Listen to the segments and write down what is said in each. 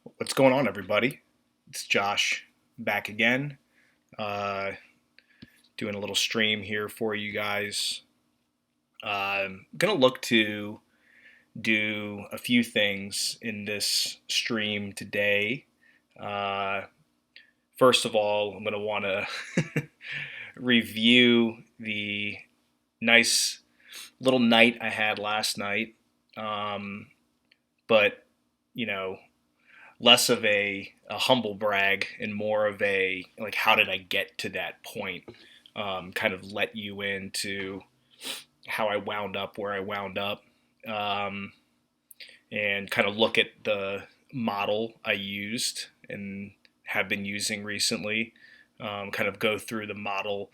What's going on, everybody? It's Josh back again, uh, doing a little stream here for you guys. I'm gonna look to do a few things in this stream today. Uh, First of all, I'm gonna want to review the nice little night I had last night, um, but you know, less of a humble brag and more of a like how did I get to that point, kind of let you into how I wound up where I wound up, um, and kind of look at the model I used and have been using recently, kind of go through the model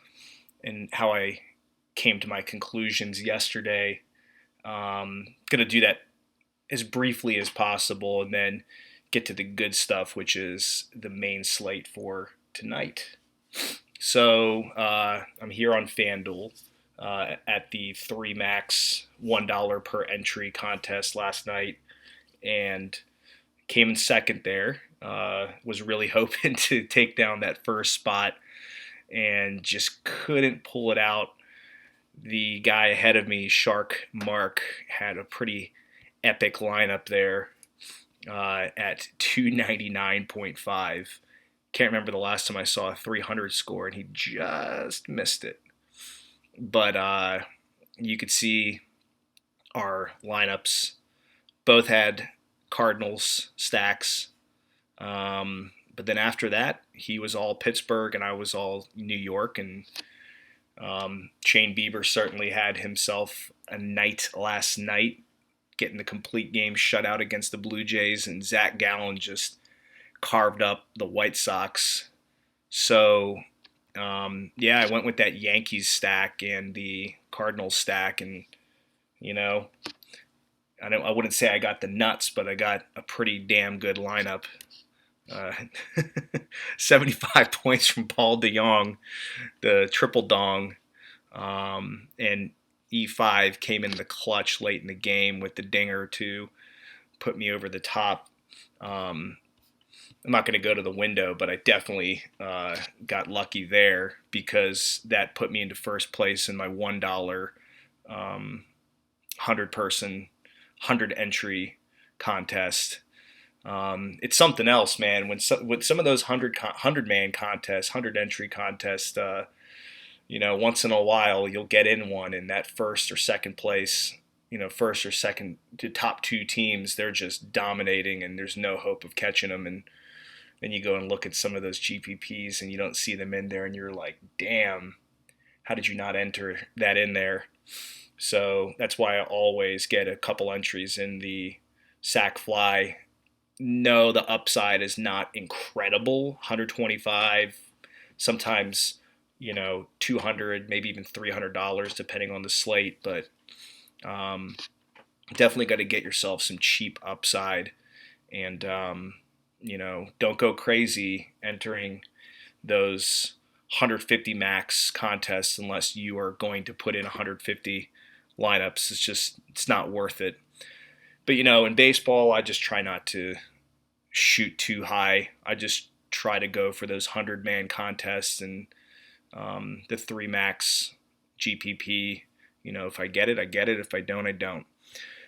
and how I came to my conclusions yesterday. Going to do that as briefly as possible and then get to the good stuff, which is the main slate for tonight. So I'm here on FanDuel at the three max $1 per entry contest last night and came in second there. Was really hoping to take down that first spot and just couldn't pull it out. The guy ahead of me, Shark Mark, had a pretty epic lineup there at 299.5. Can't remember the last time I saw a 300 score, and he just missed it. But you could see our lineups both had Cardinals stacks. But then after that, he was all Pittsburgh, and I was all New York. And Shane Bieber certainly had himself a night last night, getting the complete game shutout against the Blue Jays, and Zach Gallen just carved up the White Sox. So, yeah, I went with that Yankees stack and the Cardinals stack, and you know, I wouldn't say I got the nuts, but I got a pretty damn good lineup. Uh, 75 points from Paul DeYoung, the triple dong, and E5 came in the clutch late in the game with the dinger to put me over the top. I'm not going to go to the window, but I definitely got lucky there because that put me into first place in my $1 100-person, 100-entry contest. It's something else, man. With some of those 100-man contests, 100-entry contests, once in a while you'll get in one, and that first or second place, first or second to top two teams, they're just dominating, and there's no hope of catching them. And then you go and look at some of those GPPs, and you don't see them in there, and you're like, damn, how did you not enter that in there? So that's why I always get a couple entries in the sack fly. No, the upside is not incredible. 125, sometimes 200, maybe even $300 depending on the slate, but definitely got to get yourself some cheap upside, and don't go crazy entering those 150 max contests unless you are going to put in 150 lineups. It's not worth it. But in baseball, I just try not to shoot too high. I just try to go for those 100-man contests and the three max GPP. If I get it, I get it. If I don't, I don't.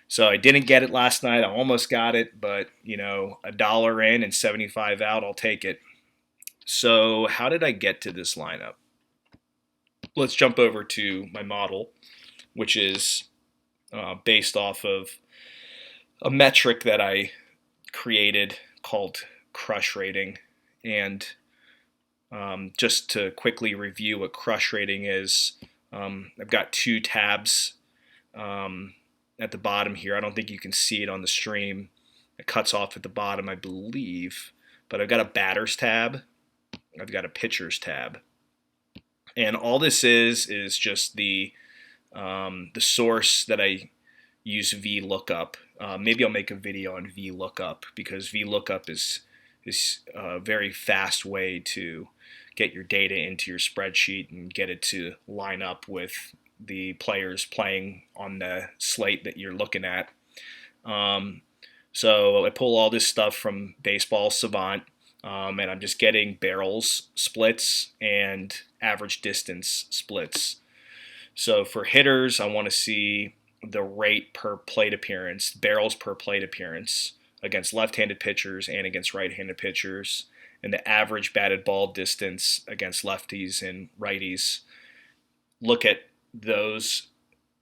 So I didn't get it last night. I almost got it, but a dollar in and 75 out, I'll take it. So how did I get to this lineup? Let's jump over to my model, which is based off of a metric that I created called crush rating. And just to quickly review what crush rating is, I've got two tabs at the bottom here. I don't think you can see it on the stream. It cuts off at the bottom, I believe. But I've got a batter's tab. I've got a pitcher's tab. And all this is just the source that I use VLOOKUP. Maybe I'll make a video on VLOOKUP because VLOOKUP is a very fast way to get your data into your spreadsheet and get it to line up with the players playing on the slate that you're looking at. So I pull all this stuff from Baseball Savant, and I'm just getting barrels splits and average distance splits. So for hitters, I want to see the rate per plate appearance, barrels per plate appearance against left-handed pitchers and against right-handed pitchers, and the average batted ball distance against lefties and righties. Look at those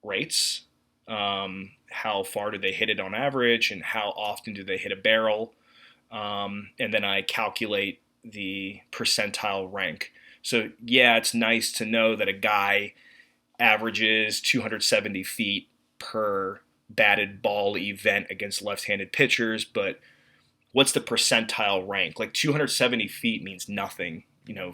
rates. How far do they hit it on average, and how often do they hit a barrel? And then I calculate the percentile rank. So yeah, it's nice to know that a guy averages 270 feet per batted ball event against left-handed pitchers, but what's the percentile rank? Like 270 feet means nothing,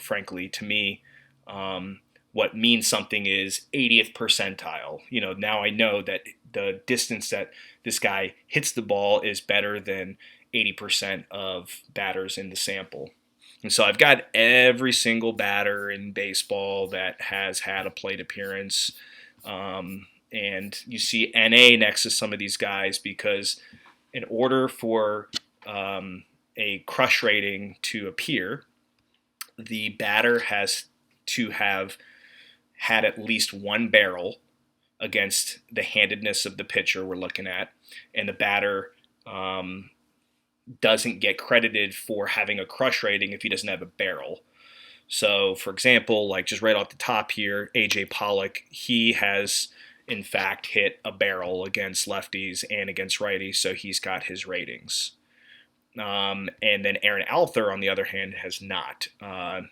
frankly, to me. Um, what means something is 80th percentile. Now I know that the distance that this guy hits the ball is better than 80% of batters in the sample. And so I've got every single batter in baseball that has had a plate appearance. And you see NA next to some of these guys because in order for a crush rating to appear, the batter has to have had at least one barrel against the handedness of the pitcher we're looking at, and the batter doesn't get credited for having a crush rating if he doesn't have a barrel. So, for example, like just right off the top here, AJ Pollock, he has in fact hit a barrel against lefties and against righties, so he's got his ratings. And then Aaron Alther, on the other hand, has not.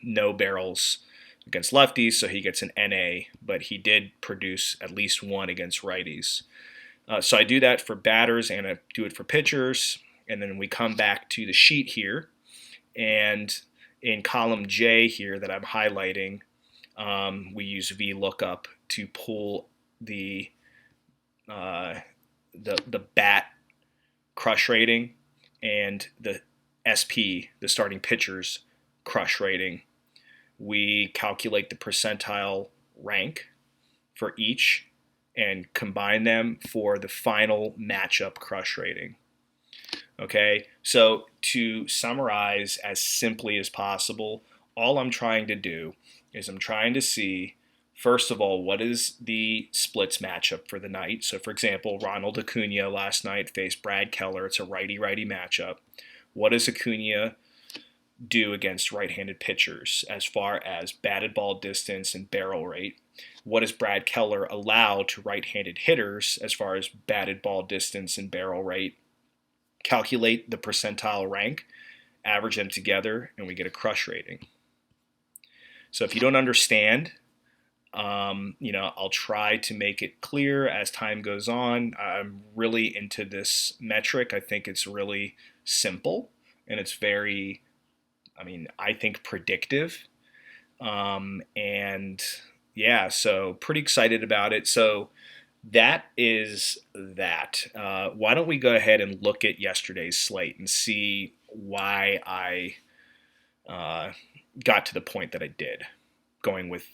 No barrels against lefties, so he gets an NA, but he did produce at least one against righties. So I do that for batters and I do it for pitchers. And then we come back to the sheet here. And in column J here that I'm highlighting, we use VLOOKUP to pull the bat crush rating and the SP, the starting pitcher's crush rating. We calculate the percentile rank for each and combine them for the final matchup crush rating. Okay, so to summarize as simply as possible, all I'm trying to do is I'm trying to see, first of all, what is the splits matchup for the night. So, for example, Ronald Acuna last night faced Brad Keller. It's a righty-righty matchup. What does Acuna do against right-handed pitchers as far as batted ball distance and barrel rate? What does Brad Keller allow to right-handed hitters as far as batted ball distance and barrel rate? Calculate the percentile rank, average them together, and we get a crush rating. So if you don't understand, I'll try to make it clear as time goes on. I'm really into this metric. I think it's really simple and it's very, I think predictive. And yeah, so pretty excited about it. So that is that. Why don't we go ahead and look at yesterday's slate and see why I got to the point that I did, going with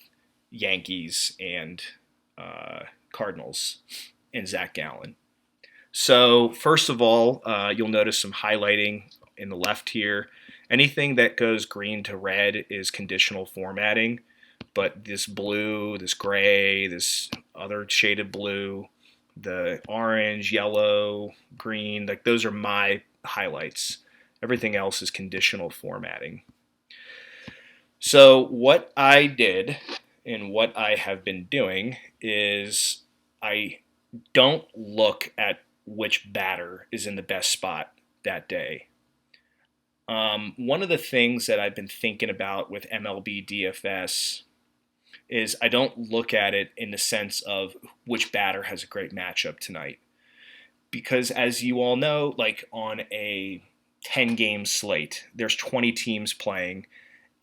Yankees and Cardinals and Zach Gallen. So first of all, you'll notice some highlighting in the left here. Anything that goes green to red is conditional formatting. But this blue, this gray, this other shaded blue, the orange, yellow, green, like those are my highlights. Everything else is conditional formatting. So what I did and what I have been doing is I don't look at which batter is in the best spot that day. One of the things that I've been thinking about with MLB DFS is I don't look at it in the sense of which batter has a great matchup tonight. Because as you all know, like on a 10-game slate, there's 20 teams playing,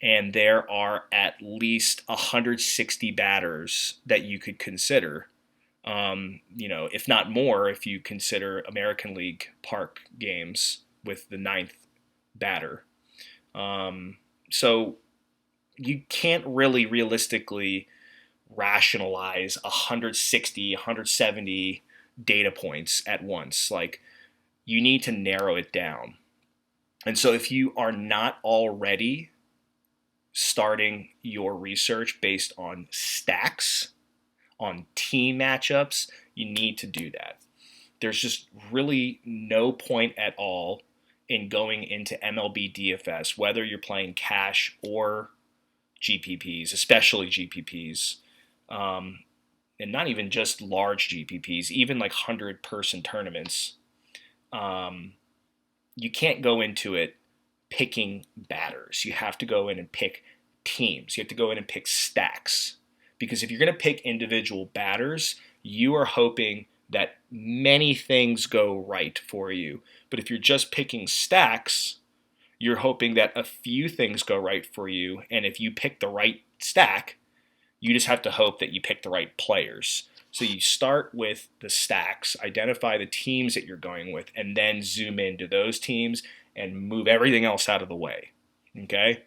and there are at least 160 batters that you could consider. If not more, if you consider American League Park games with the ninth batter. So you can't really realistically rationalize 160, 170 data points at once. Like you need to narrow it down. And so if you are not already starting your research based on stacks, on team matchups, you need to do that. There's just really no point at all in going into MLB DFS, whether you're playing cash or GPPs, especially GPPs, and not even just large GPPs, even like 100-person tournaments. You can't go into it picking batters. You have to go in and pick teams. You have to go in and pick stacks. Because if you're going to pick individual batters, you are hoping that many things go right for you. But if you're just picking stacks, you're hoping that a few things go right for you. And if you pick the right stack, you just have to hope that you pick the right players. So you start with the stacks, identify the teams that you're going with, and then zoom into those teams and move everything else out of the way. Okay?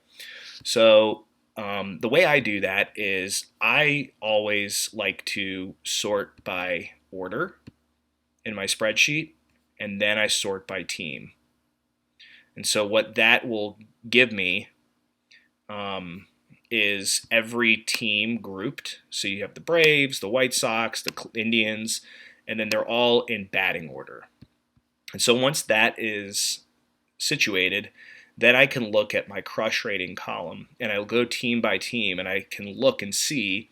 So the way I do that is I always like to sort by order in my spreadsheet, and then I sort by team. And so what that will give me is every team grouped. So you have the Braves, the White Sox, the Indians, and then they're all in batting order. And so once that is situated, then I can look at my crush rating column, and I'll go team by team, and I can look and see,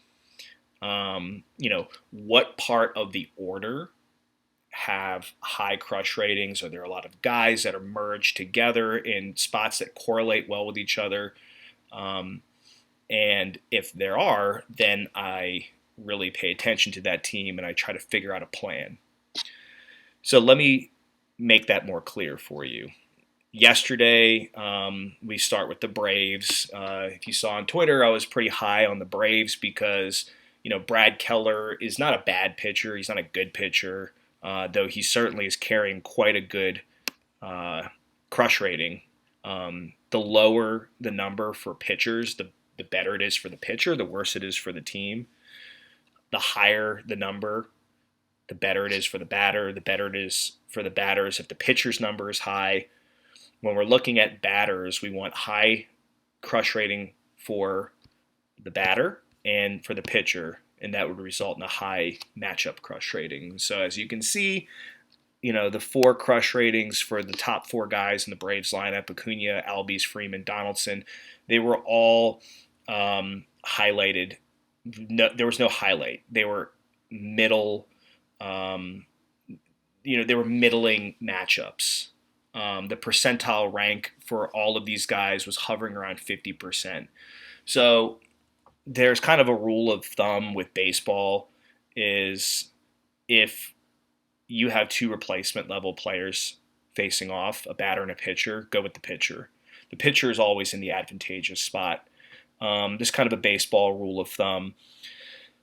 what part of the order have high crush ratings. Are there a lot of guys that are merged together in spots that correlate well with each other? And if there are, then I really pay attention to that team and I try to figure out a plan. So let me make that more clear for you. Yesterday, we start with the Braves. If you saw on Twitter, I was pretty high on the Braves because, Brad Keller is not a bad pitcher. He's not a good pitcher, though he certainly is carrying quite a good crush rating. The lower the number for pitchers, the better it is for the pitcher, the worse it is for the team. The higher the number, the better it is for the batter, the better it is for the batters if the pitcher's number is high. When we're looking at batters, we want high crush rating for the batter and for the pitcher, and that would result in a high matchup crush rating. So as you can see, the 4 crush ratings for the top 4 guys in the Braves lineup, Acuna, Albies, Freeman, Donaldson, they were all highlighted. No, there was no highlight. They were middle, they were middling matchups. The percentile rank for all of these guys was hovering around 50%. So there's kind of a rule of thumb with baseball is if you have 2 replacement level players facing off, a batter and a pitcher, go with the pitcher. The pitcher is always in the advantageous spot. This kind of a baseball rule of thumb.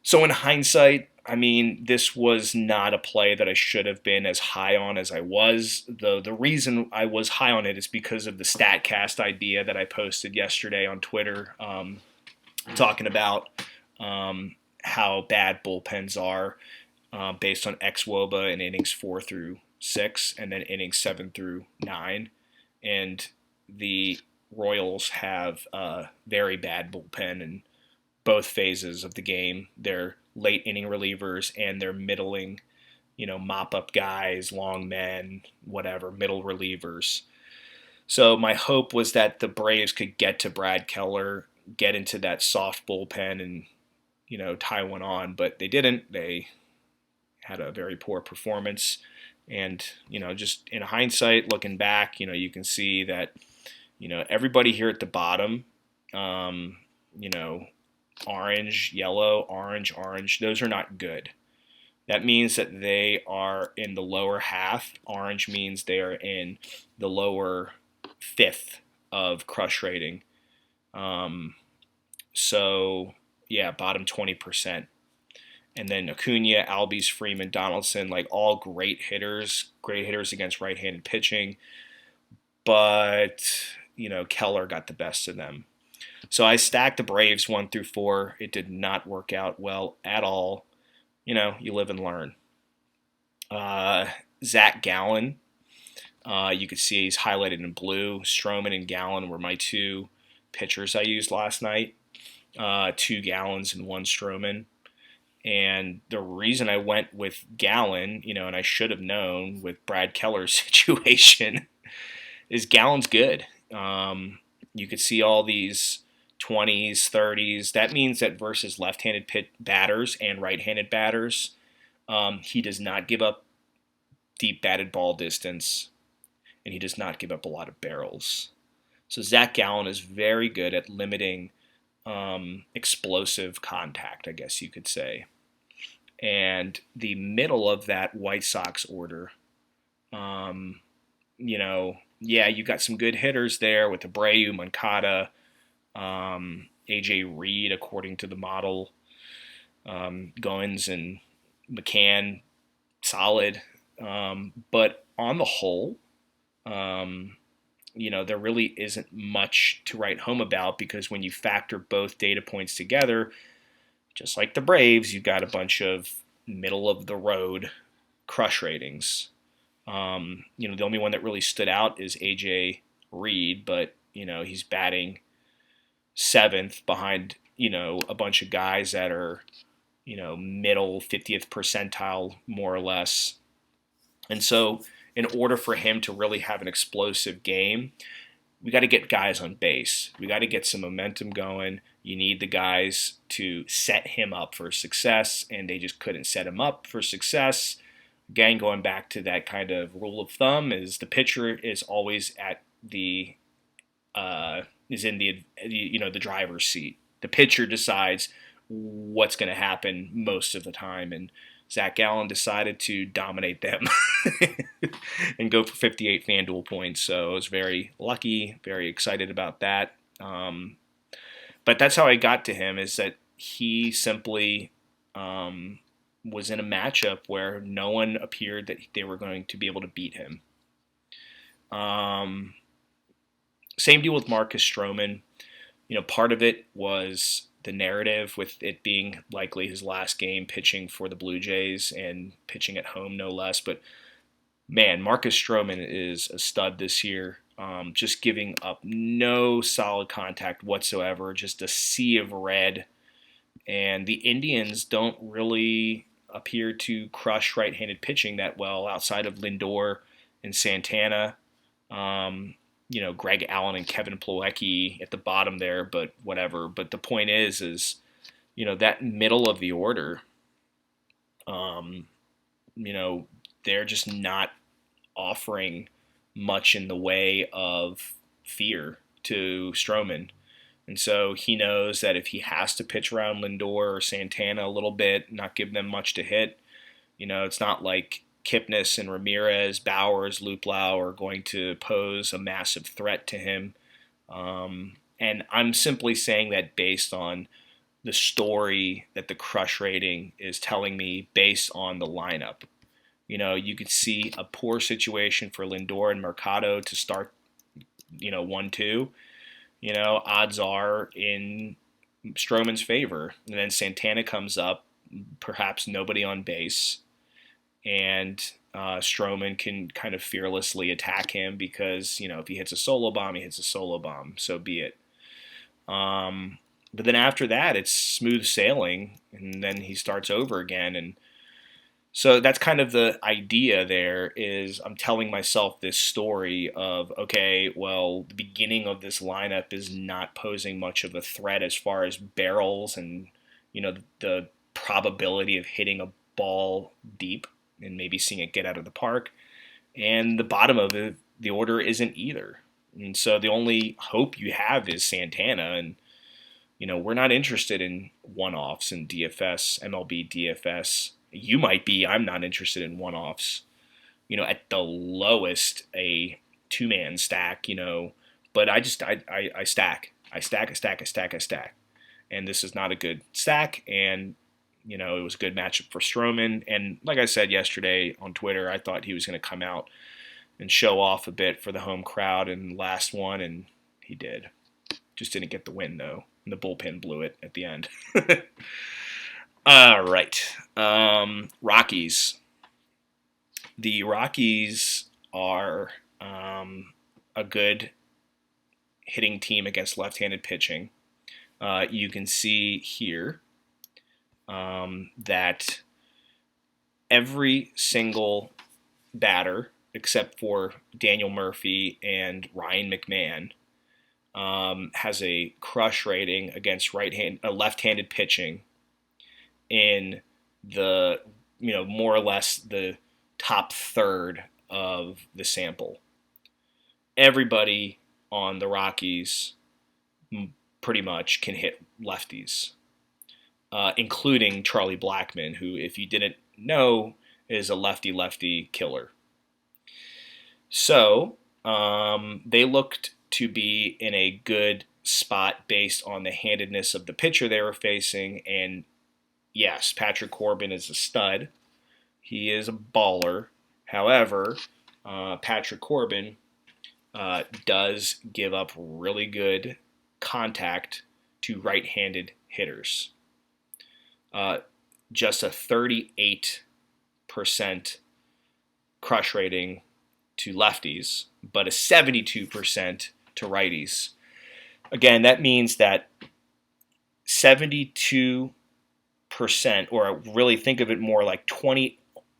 So in hindsight, this was not a play that I should have been as high on as I was. The reason I was high on it is because of the StatCast idea that I posted yesterday on Twitter, talking about how bad bullpens are based on xWOBA in innings 4 through 6 and then innings 7 through 9. And the Royals have a very bad bullpen in both phases of the game. They're late inning relievers and they're middling, mop-up guys, long men, whatever, middle relievers. So my hope was that the Braves could get to Brad Keller, get into that soft bullpen and, tie one on, but they didn't. They had a very poor performance. And, just in hindsight, looking back, you can see that, everybody here at the bottom, orange, yellow, orange, those are not good. That means that they are in the lower half. Orange means they are in the lower fifth of crush rating. Bottom 20%. And then Acuna, Albies, Freeman, Donaldson, like all great hitters against right-handed pitching. But, Keller got the best of them. So I stacked the Braves 1 through 4. It did not work out well at all. You live and learn. Zach Gallen You could see he's highlighted in blue. Stroman and Gallen were my two pitchers I used last night. 2 Gallons and 1 Stroman. And the reason I went with Gallen, and I should have known with Brad Keller's situation, is Gallen's good. You could see all these 20s, 30s. That means that versus left-handed batters and right-handed batters, he does not give up deep batted ball distance, and he does not give up a lot of barrels. So Zach Gallen is very good at limiting explosive contact, I guess you could say. And the middle of that White Sox order, you got some good hitters there with Abreu, Moncada, AJ Reed, according to the model, Goins and McCann, solid. But on the whole, there really isn't much to write home about, because when you factor both data points together, just like the Braves, you've got a bunch of middle-of-the-road crush ratings. The only one that really stood out is AJ Reed, but, he's batting 7th behind, a bunch of guys that are, middle 50th percentile, more or less. And so in order for him to really have an explosive game, we got to get guys on base. We got to get some momentum going. You need the guys to set him up for success, and they just couldn't set him up for success. Again, going back to that kind of rule of thumb, is the pitcher is always at the is in the driver's seat. The pitcher decides what's going to happen most of the time, and Zach Gallen decided to dominate them and go for 58 FanDuel points. So I was very lucky, very excited about that. But that's how I got to him, is that he simply was in a matchup where no one appeared that they were going to be able to beat him. Same deal with Marcus Stroman. Part of it was the narrative with it being likely his last game pitching for the Blue Jays and pitching at home, no less. But man, Marcus Stroman is a stud this year. Just giving up no solid contact whatsoever, just a sea of red. And the Indians don't really appear to crush right-handed pitching that well, outside of Lindor and Santana. Greg Allen and Kevin Plawecki at the bottom there, but whatever. But the point is that middle of the order, they're just not offering much in the way of fear to Stroman. And so he knows that if he has to pitch around Lindor or Santana a little bit, not give them much to hit, it's not like Kipnis and Ramirez, Bowers, Luplow are going to pose a massive threat to him. And I'm simply saying that based on the story that the crush rating is telling me based on the lineup. You could see a poor situation for Lindor and Mercado to start, 1-2. Odds are in Stroman's favor. And then Santana comes up, perhaps nobody on base. And Stroman can kind of fearlessly attack him because, if he hits a solo bomb, he hits a solo bomb. So be it. But then after that, it's smooth sailing, and then he starts over again. And so that's kind of the idea there, is I'm telling myself this story of, okay, well, the beginning of this lineup is not posing much of a threat as far as barrels and, the probability of hitting a ball deep and maybe seeing it get out of the park. And the bottom of the order isn't either. And so the only hope you have is Santana. And, we're not interested in one-offs in DFS, MLB DFS. You might be. I'm not interested in one-offs. At the lowest, a two-man stack, but I stack. I stack. And this is not a good stack. And, it was a good matchup for Stroman. And like I said yesterday on Twitter, I thought he was going to come out and show off a bit for the home crowd in the last one, and he did. Just didn't get the win, though. And the bullpen blew it at the end. All right. Rockies. The Rockies are a good hitting team against left-handed pitching. You can see here that every single batter, except for Daniel Murphy and Ryan McMahon, has a crush rating against left-handed pitching in the more or less the top third of the sample. Everybody on the Rockies pretty much can hit lefties, including Charlie Blackmon, who, if you didn't know, is a lefty-lefty killer. So they looked to be in a good spot based on the handedness of the pitcher they were facing. And yes, Patrick Corbin is a stud. He is a baller. However, Patrick Corbin does give up really good contact to right-handed hitters. Just a 38% crush rating to lefties, but a 72% to righties. Again, that means that 72%, or really think of it more like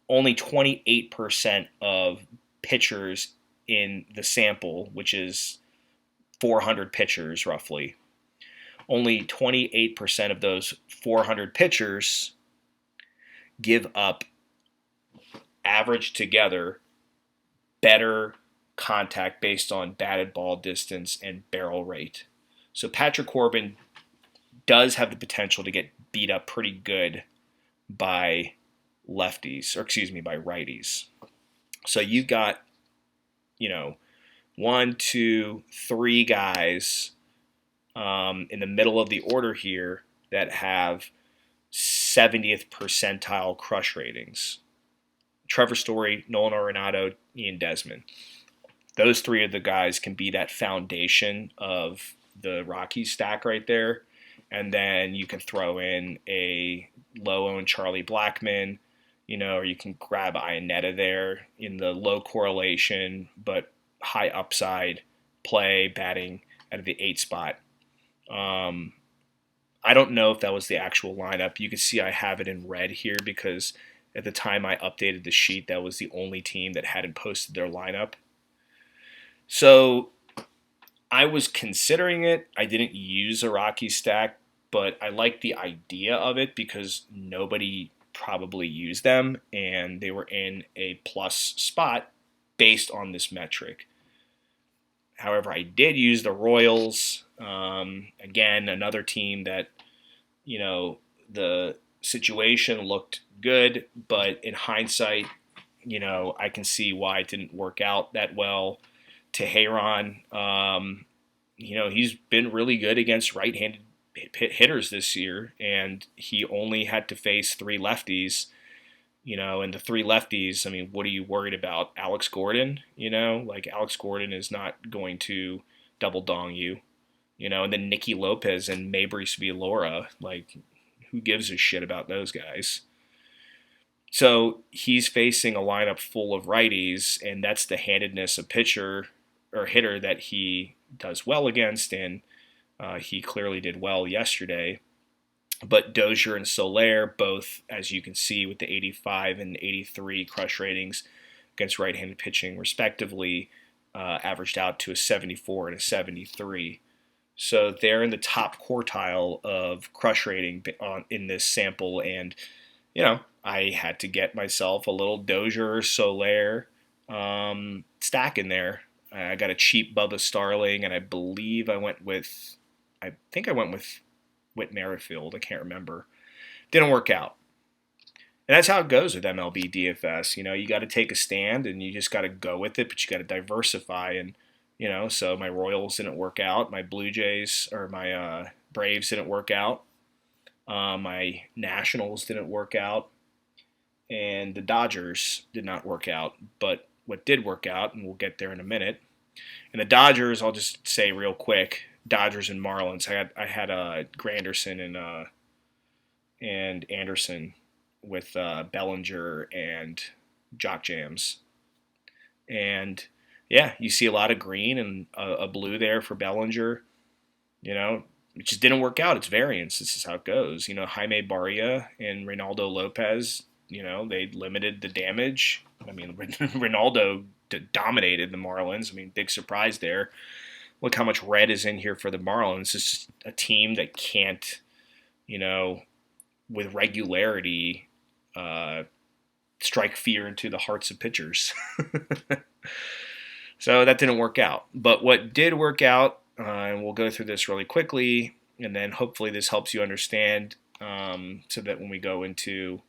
only 28% of pitchers in the sample, which is 400 pitchers roughly, only 28% of those 400 pitchers give up, average together, better contact based on batted ball distance and barrel rate. So Patrick Corbin does have the potential to get beat up pretty good by lefties, or excuse me, by righties. So you've got, 1, 2, 3 guys in the middle of the order here that have 70th percentile crush ratings. Trevor Story, Nolan Arenado, Ian Desmond. Those 3 of the guys can be that foundation of the Rockies stack right there. And then you can throw in a low-owned Charlie Blackmon, or you can grab Ionetta there in the low correlation but high upside play, batting at the 8 spot. I don't know if that was the actual lineup. You can see I have it in red here because at the time I updated the sheet, that was the only team that hadn't posted their lineup. So I was considering it. I didn't use a Rocky stack, but I like the idea of it because nobody probably used them, and they were in a plus spot based on this metric. However, I did use the Royals. Again, another team that, the situation looked good, but in hindsight, I can see why it didn't work out that well. Teheran, he's been really good against right-handed hitters this year, and he only had to face 3 lefties. And the 3 lefties, I mean, what are you worried about? Alex Gordon, Alex Gordon is not going to double dong you, and then Nicky Lopez and Mabrys Vilora, who gives a shit about those guys? So he's facing a lineup full of righties, and that's the handedness of pitcher or hitter that he does well against, and he clearly did well yesterday. But Dozier and Soler, both, as you can see, with the 85 and 83 crush ratings against right-handed pitching, respectively, averaged out to a 74 and a 73. So they're in the top quartile of crush rating in this sample, and I had to get myself a little Dozier Soler stack in there. I got a cheap Bubba Starling, and I believe I went with Whit Merrifield. I can't remember. Didn't work out. And that's how it goes with MLB DFS. You got to take a stand, and you just got to go with it, but you got to diversify. And, so my Royals didn't work out. My Blue Jays or my Braves didn't work out. My Nationals didn't work out. And the Dodgers did not work out. But what did work out, and we'll get there in a minute. And the Dodgers, I'll just say real quick, Dodgers and Marlins. I had Granderson and Anderson with Bellinger and Jock Jams. And, yeah, you see a lot of green and a blue there for Bellinger. It just didn't work out. It's variance. This is how it goes. Jaime Barria and Reynaldo Lopez, they limited the damage. I mean, Ronaldo dominated the Marlins. I mean, big surprise there. Look how much red is in here for the Marlins. It's just a team that can't, with regularity, strike fear into the hearts of pitchers. So that didn't work out. But what did work out, and we'll go through this really quickly, and then hopefully this helps you understand so that when we go into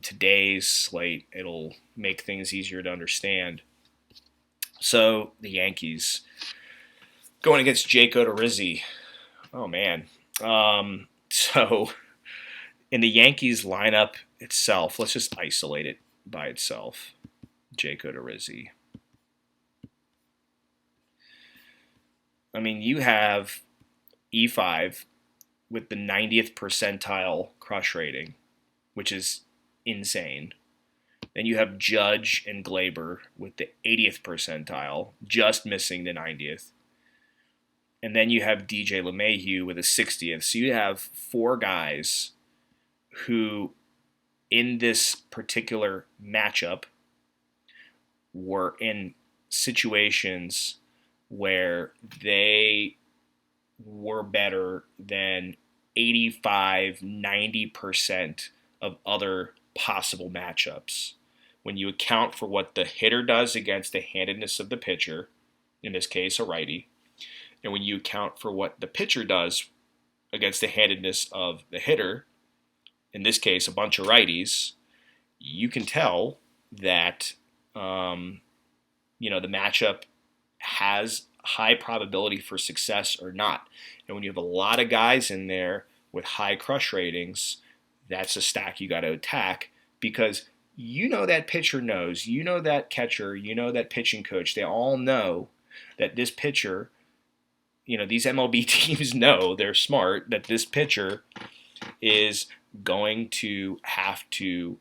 today's slate, it'll make things easier to understand. So the Yankees going against Jake Odorizzi. Oh, man. So in the Yankees lineup itself, let's just isolate it by itself. Jake Odorizzi. I mean, you have E5 with the 90th percentile crush rating, which is insane. Then you have Judge and Glaber with the 80th percentile, just missing the 90th. And then you have DJ LeMahieu with a 60th. So you have four guys who, in this particular matchup, were in situations where they were better than 85, 90% of other possible matchups. When you account for what the hitter does against the handedness of the pitcher, in this case a righty, and when you account for what the pitcher does against the handedness of the hitter, in this case a bunch of righties, you can tell that the matchup has high probability for success or not. And when you have a lot of guys in there with high crush ratings, that's a stack you got to attack, because that pitcher knows, that catcher, that pitching coach, they all know that this pitcher, these MLB teams know, they're smart, that this pitcher is going to have to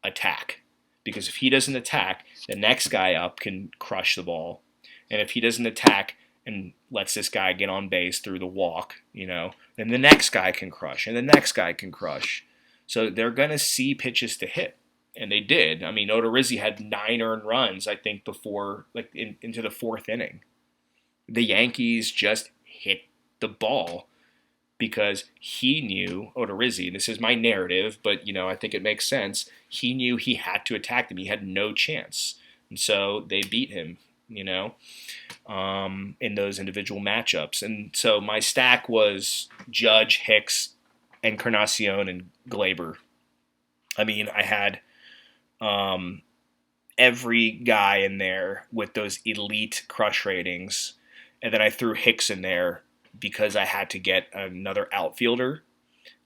attack. Because if he doesn't attack, the next guy up can crush the ball. And if he doesn't attack and lets this guy get on base through the walk, then the next guy can crush, and the next guy can crush. So they're going to see pitches to hit. And they did. I mean, Odorizzi had 9 earned runs, I think, before, into the 4th inning. The Yankees just hit the ball because he knew, Odorizzi, and this is my narrative, but, I think it makes sense, he knew he had to attack them. He had no chance. And so they beat him, in those individual matchups. And so my stack was Judge, Hicks, Encarnacion, and Glaber. I mean, I had every guy in there with those elite crush ratings, and then I threw Hicks in there because I had to get another outfielder,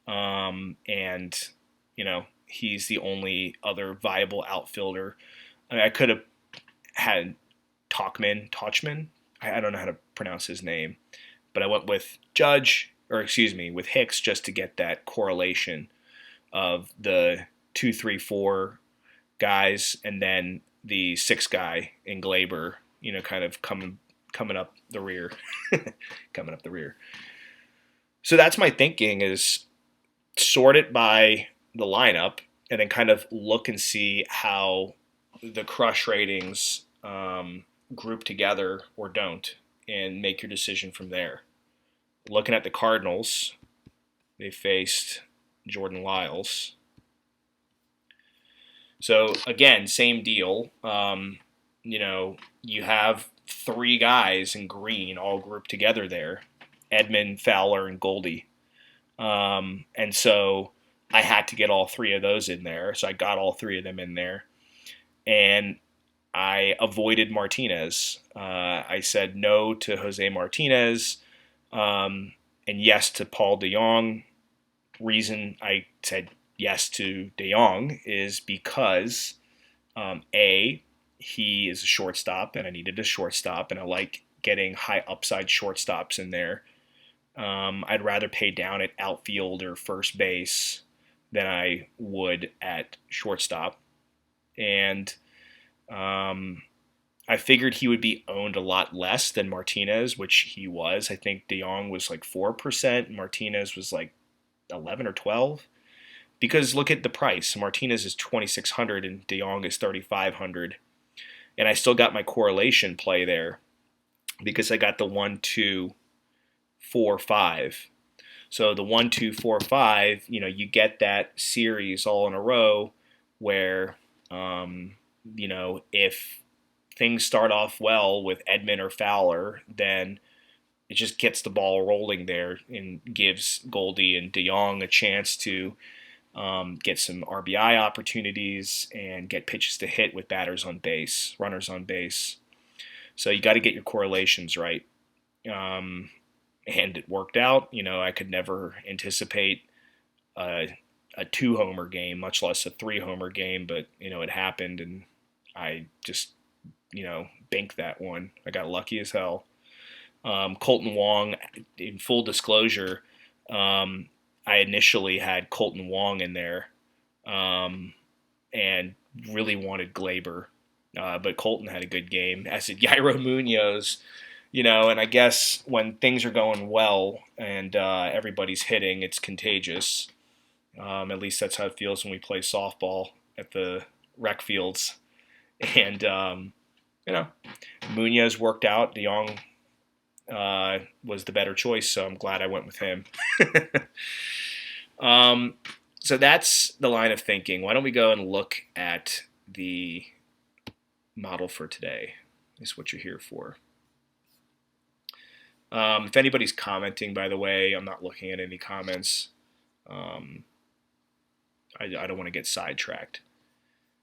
and he's the only other viable outfielder. I mean, I could have had Tauchman. I don't know how to pronounce his name, but I went with with Hicks, just to get that correlation of the 2, 3, 4 guys, and then the 6th guy in Glaber, kind of coming up the rear, coming up the rear. So that's my thinking, is sort it by the lineup, and then kind of look and see how the crush ratings group together or don't, and make your decision from there. Looking at the Cardinals, they faced Jordan Lyles. So again, same deal. You have 3 guys in green all grouped together there: Edman, Fowler, and Goldie. And so I had to get all 3 of those in there. So I got all 3 of them in there. And I avoided Martinez. I said no to Jose Martinez, and yes to Paul DeJong. Reason I said yes to DeJong is because, A, he is a shortstop, and I needed a shortstop, and I like getting high upside shortstops in there. I'd rather pay down at outfield or first base than I would at shortstop. And I figured he would be owned a lot less than Martinez, which he was. I think De Jong was like 4%, Martinez was like 11 or 12. Because look at the price. Martinez is 2,600 and De Jong is 3,500. And I still got my correlation play there because I got the 1, 2, 4, 5. So the 1, 2, 4, 5, you get that series all in a row where, if things start off well with Edman or Fowler, then it just gets the ball rolling there and gives Goldie and De Jong a chance to get some RBI opportunities and get pitches to hit with batters on base, runners on base. So you got to get your correlations right. And it worked out. I could never anticipate a 2-homer game, much less a 3-homer game, but, it happened, and I just, banked that one. I got lucky as hell. Colton Wong, in full disclosure, I initially had Colton Wong in there and really wanted Glaber, but Colton had a good game, as did Yairo Munoz. And I guess when things are going well and everybody's hitting, it's contagious. At least that's how it feels when we play softball at the rec fields. And, Munoz worked out. De Jong was the better choice, so I'm glad I went with him. So that's the line of thinking. Why don't we go and look at the model for today? Is what you're here for. If anybody's commenting, by the way, I'm not looking at any comments. I don't want to get sidetracked.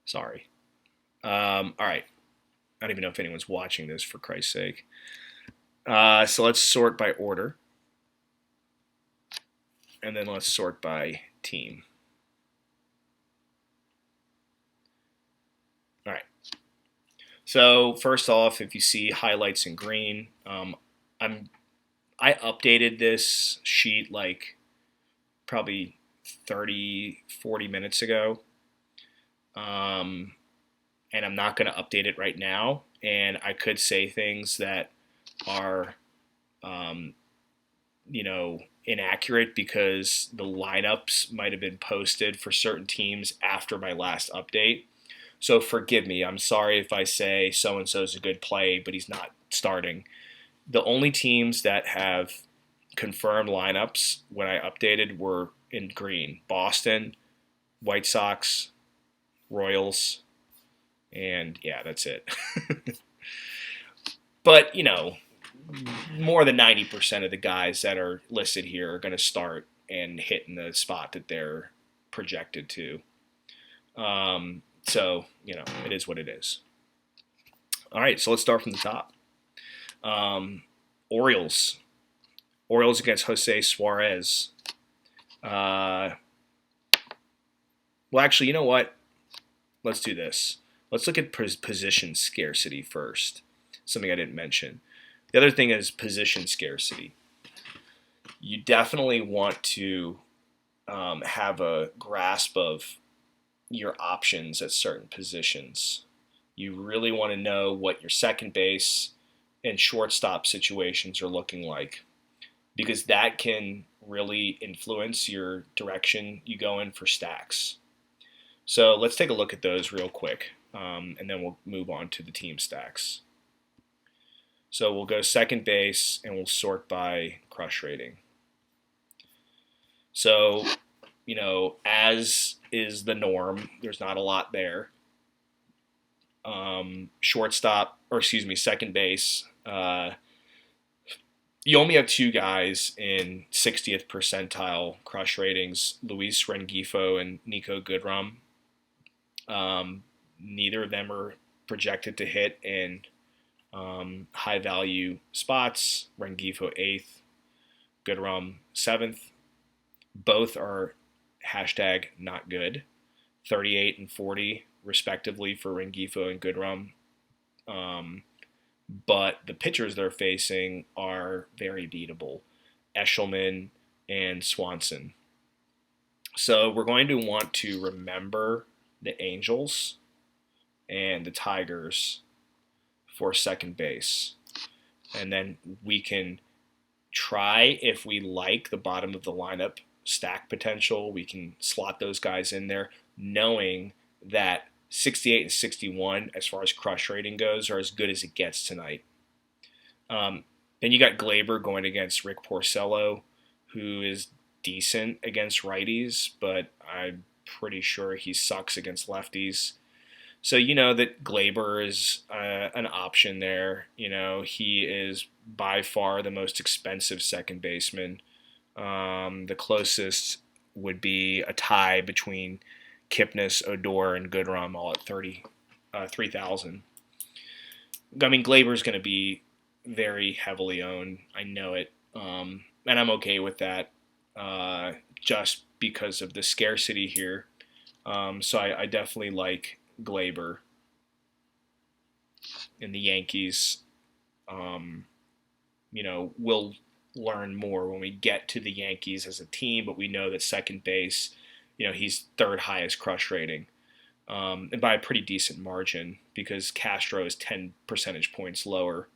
Sorry. All right. I don't even know if anyone's watching this, for Christ's sake. So let's sort by order. And then let's sort by team. All right. So first off, if you see highlights in green, I updated this sheet like probably 30, 40 minutes ago. And I'm not going to update it right now. And I could say things that are, inaccurate because the lineups might have been posted for certain teams after my last update. So forgive me. I'm sorry if I say so-and-so is a good play, but he's not starting. The only teams that have confirmed lineups when I updated were in green: Boston, White Sox, Royals, and yeah, that's it. But, more than 90% of the guys that are listed here are going to start and hit in the spot that they're projected to. So, it is what it is. All right, so let's start from the top. Orioles. Orioles against Jose Suarez. Well, actually, you know what? Let's do this. Let's look at position scarcity first. Something I didn't mention. The other thing is position scarcity. You definitely want to have a grasp of your options at certain positions. You really want to know what your second base and shortstop situations are looking like, because that can really influence your direction you go in for stacks. So let's take a look at those real quick, and then we'll move on to the team stacks. So we'll go second base, and we'll sort by crush rating. So, as is the norm, there's not a lot there. Second base, you only have two guys in 60th percentile crush ratings: Luis Rengifo and Nico Goodrum. Neither of them are projected to hit in high value spots. Rengifo 8th, Goodrum 7th. Both are hashtag not good, 38 and 40 respectively for Rengifo and Goodrum. But the pitchers they're facing are very beatable: Eshelman and Swanson. So we're going to want to remember the Angels and the Tigers for second base. And then we can try, if we like the bottom of the lineup stack potential, we can slot those guys in there, knowing that 68 and 61, as far as crush rating goes, are as good as it gets tonight. Then you got Glaber going against Rick Porcello, who is decent against righties, but I'm pretty sure he sucks against lefties. So you know that Glaber is an option there. You know, he is by far the most expensive second baseman. The closest would be a tie between Kipnis, Odor, and Goodrum, all at 3,000. I mean, Glaber is going to be very heavily owned. I know it, and I'm okay with that, just because of the scarcity here. So I definitely like Glaber and the Yankees. You know, we'll learn more when we get to the Yankees as a team, but we know that second base, you know, he's third highest crush rating, and by a pretty decent margin, because Castro is 10 percentage points lower.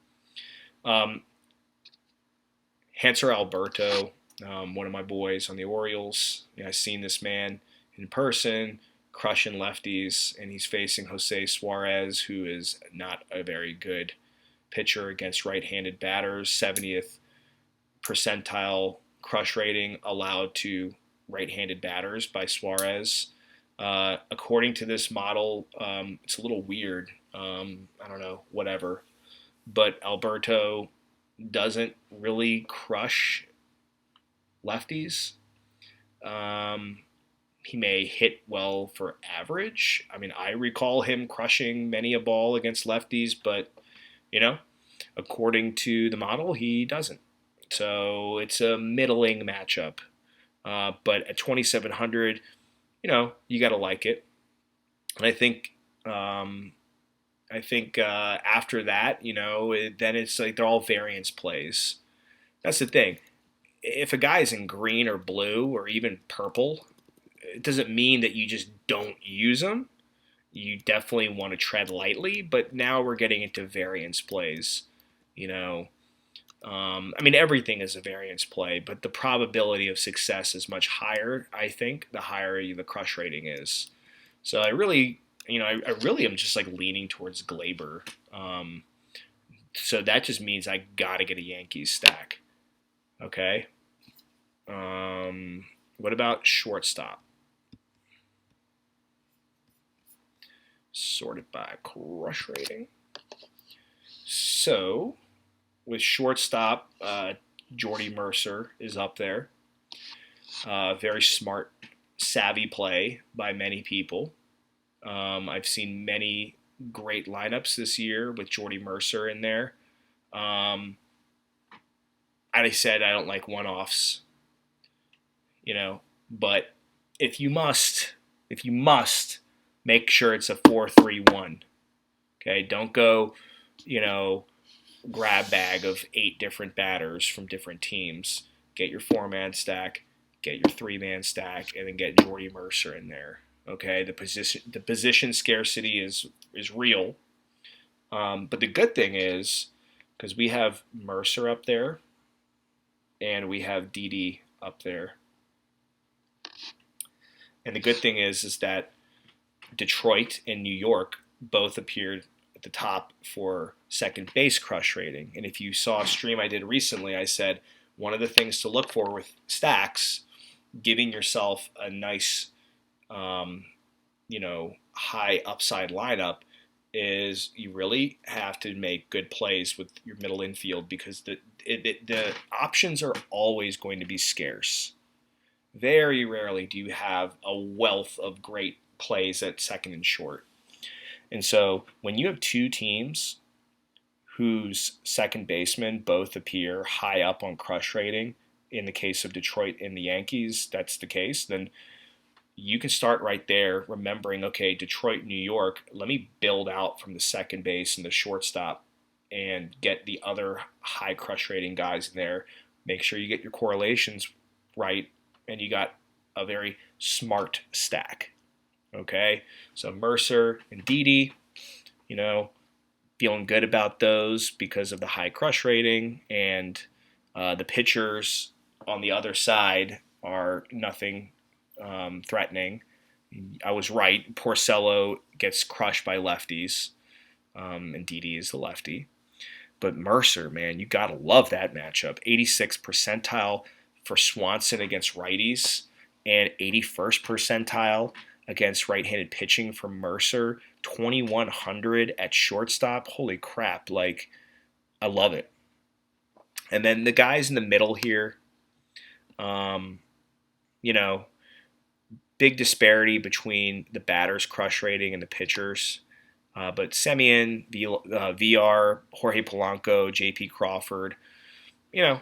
Hanser Alberto, one of my boys on the Orioles. You know, I've seen this man in person, crushing lefties, and he's facing Jose Suarez, who is not a very good pitcher against right-handed batters. 70th percentile crush rating allowed to right-handed batters by Suarez. According to this model, it's a little weird. I don't know, whatever. But Alberto doesn't really crush lefties. He may hit well for average. I mean, I recall him crushing many a ball against lefties, but, you know, according to the model, he doesn't. So it's a middling matchup. But at 2,700, you know, you got to like it. And I think after that, you know, then it's like they're all variance plays. That's the thing. If a guy's in green or blue or even purple, it doesn't mean that you just don't use them. You definitely want to tread lightly, but now we're getting into variance plays. You know, I mean, everything is a variance play, but the probability of success is much higher, I think, the higher the crush rating is. So I really am just like leaning towards Glaber. So that just means I got to get a Yankees stack. Okay. What about shortstop? Sorted by crush rating. So with shortstop, Jordy Mercer is up there. Very smart, savvy play by many people. I've seen many great lineups this year with Jordy Mercer in there. I said I don't like one-offs, you know, but if you must, make sure it's a 4-3-1. Okay, don't go, you know, grab bag of 8 different batters from different teams. Get your 4-man stack, get your 3-man stack, and then get Jordy Mercer in there. Okay, the position scarcity is real, but the good thing is, because we have Mercer up there, and we have Didi up there, and the good thing is that Detroit and New York both appeared at the top for second base crush rating. And if you saw a stream I did recently, I said one of the things to look for with stacks, giving yourself a nice high upside lineup, is you really have to make good plays with your middle infield, because the options are always going to be scarce. Very rarely do you have a wealth of great plays at second and short. And so when you have two teams whose second basemen both appear high up on crush rating, in the case of Detroit and the Yankees, that's the case, then you can start right there remembering, okay, Detroit, New York, let me build out from the second base and the shortstop and get the other high crush rating guys in there. Make sure you get your correlations right, and you got a very smart stack. Okay, so Mercer and Didi, feeling good about those because of the high crush rating, and the pitchers on the other side are nothing threatening. I was right. Porcello gets crushed by lefties, and Didi is the lefty. But Mercer, man, you got to love that matchup. 86th percentile for Swanson against righties, and 81st percentile against right-handed pitching for Mercer. 2,100 at shortstop. Holy crap. Like, I love it. And then the guys in the middle here, you know, big disparity between the batter's crush rating and the pitchers. But Semien, VR, Jorge Polanco, J.P. Crawford, you know,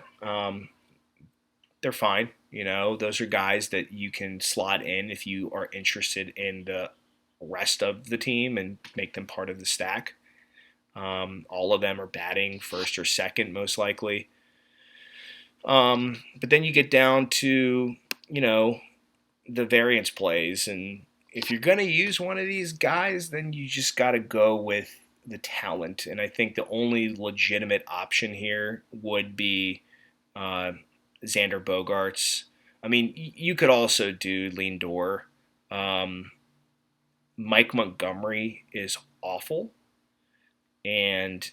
they're fine. You know, those are guys that you can slot in if you are interested in the rest of the team and make them part of the stack. All of them are batting first or second, most likely. But then you get down to, you know, the variance plays. And if you're going to use one of these guys, then you just got to go with the talent. And I think the only legitimate option here would be Xander Bogaerts. I mean, you could also do Lindor. Mike Montgomery is awful. And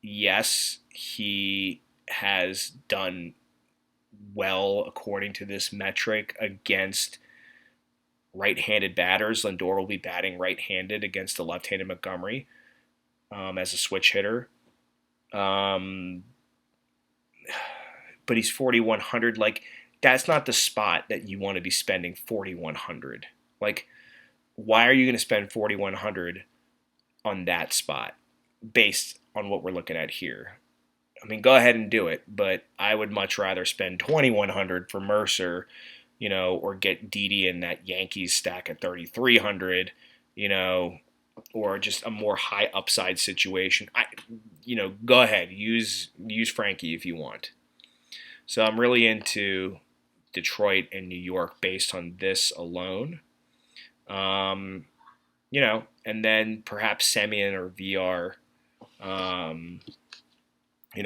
yes, he has done well according to this metric against right-handed batters. Lindor will be batting right-handed against a left-handed Montgomery as a switch hitter. But he's 4,100. Like, that's not the spot that you want to be spending 4,100. Like, why are you going to spend 4,100 on that spot based on what we're looking at here? I mean, go ahead and do it, but I would much rather spend 2,100 for Mercer, you know, or get Didi in that Yankees stack at 3,300, you know, or just a more high upside situation. Go ahead, use Frankie if you want. So I'm really into Detroit and New York based on this alone. And then perhaps Semien or VR.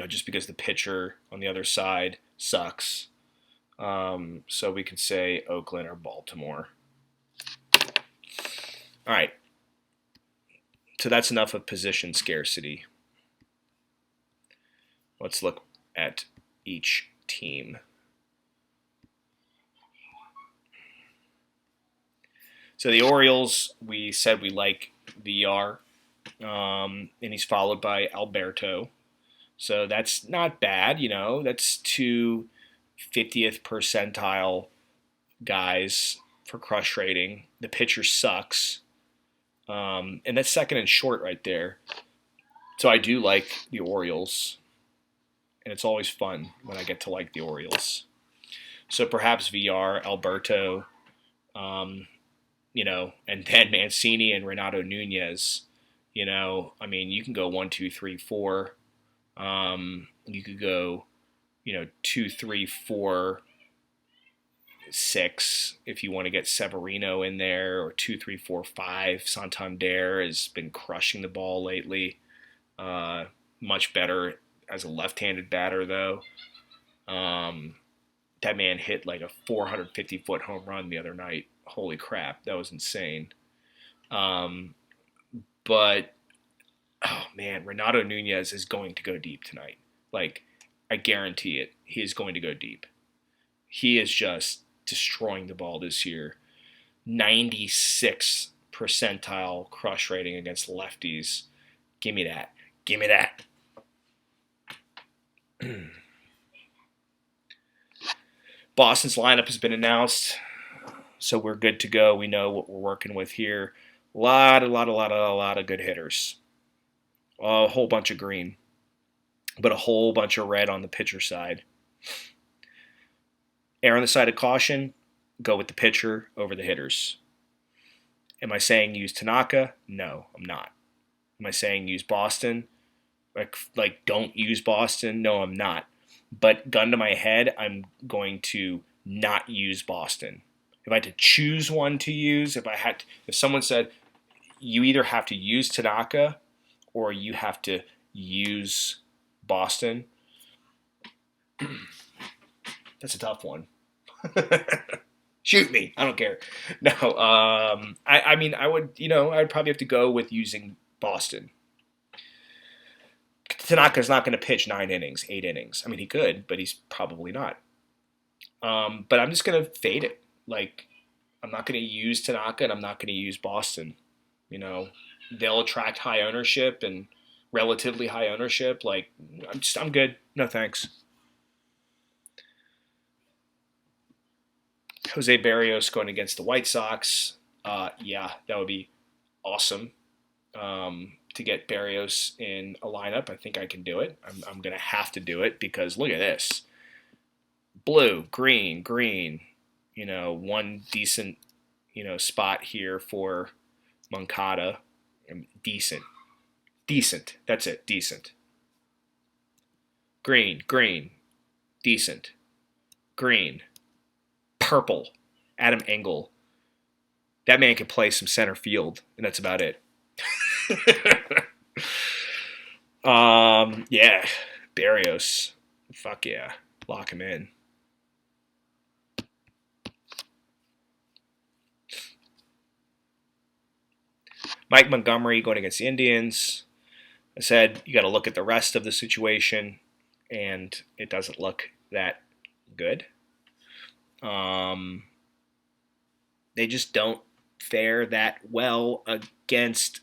Just because the pitcher on the other side sucks. So we could say Oakland or Baltimore. All right. So that's enough of position scarcity. Let's look at each team. So the Orioles, we said we like VR, and he's followed by Alberto. So that's not bad, you know. That's two 50th percentile guys for crush rating. The pitcher sucks. And that's second and short right there. So I do like the Orioles. And it's always fun when I get to like the Orioles. So perhaps VR, Alberto, and then Mancini and Renato Nunez. I mean, you can go 1, 2, 3, 4. You could go, 2, 3, 4, 6 if you want to get Severino in there, or 2, 3, 4, 5. Santander has been crushing the ball lately. Much better as a left-handed batter, though. That man hit like a 450-foot home run the other night. Holy crap, that was insane. But oh man, Renato Nunez is going to go deep tonight. Like, I guarantee it. He is going to go deep. He is just destroying the ball this year. 96th percentile crush rating against lefties. Give me that. Give me that. Boston's lineup has been announced, so we're good to go. We know what we're working with here. A lot of good hitters. A whole bunch of green, but a whole bunch of red on the pitcher side. Err on the side of caution, go with the pitcher over the hitters. Am I saying use Tanaka? No, I'm not. Am I saying use Boston? Like don't use Boston? No, I'm not. But gun to my head, I'm going to not use Boston. If I had to choose one to use, if someone said you either have to use Tanaka or you have to use Boston. That's a tough one. Shoot me. I don't care. No. I mean, I would, I'd probably have to go with using Boston. Tanaka's not going to pitch 9 innings, 8 innings. I mean, he could, but he's probably not. But I'm just going to fade it. Like, I'm not going to use Tanaka and I'm not going to use Boston. They'll attract high ownership and relatively high ownership. Like, I'm good. No thanks. Jose Barrios going against the White Sox. Yeah, that would be awesome. To get Barrios in a lineup, I think I can do it. I'm going to have to do it because look at this. Blue, green, green. One decent, spot here for Moncada. Decent. That's it. Decent. Green, green. Decent. Green. Purple. Adam Engel. That man can play some center field, and that's about it. Yeah. Barrios. Fuck yeah. Lock him in. Mike Montgomery going against the Indians. I said you got to look at the rest of the situation, and it doesn't look that good. They just don't fare that well against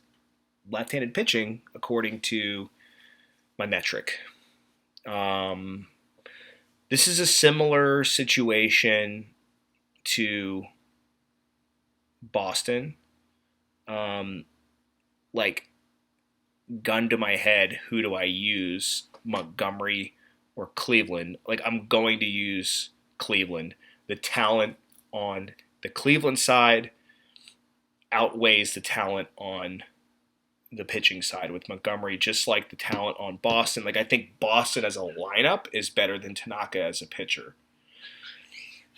left-handed pitching, according to my metric. This is a similar situation to Boston. Like, gun to my head, who do I use? Montgomery or Cleveland? Like, I'm going to use Cleveland. The talent on the Cleveland side outweighs the talent on the pitching side with Montgomery, just like the talent on Boston. Like, I think Boston as a lineup is better than Tanaka as a pitcher.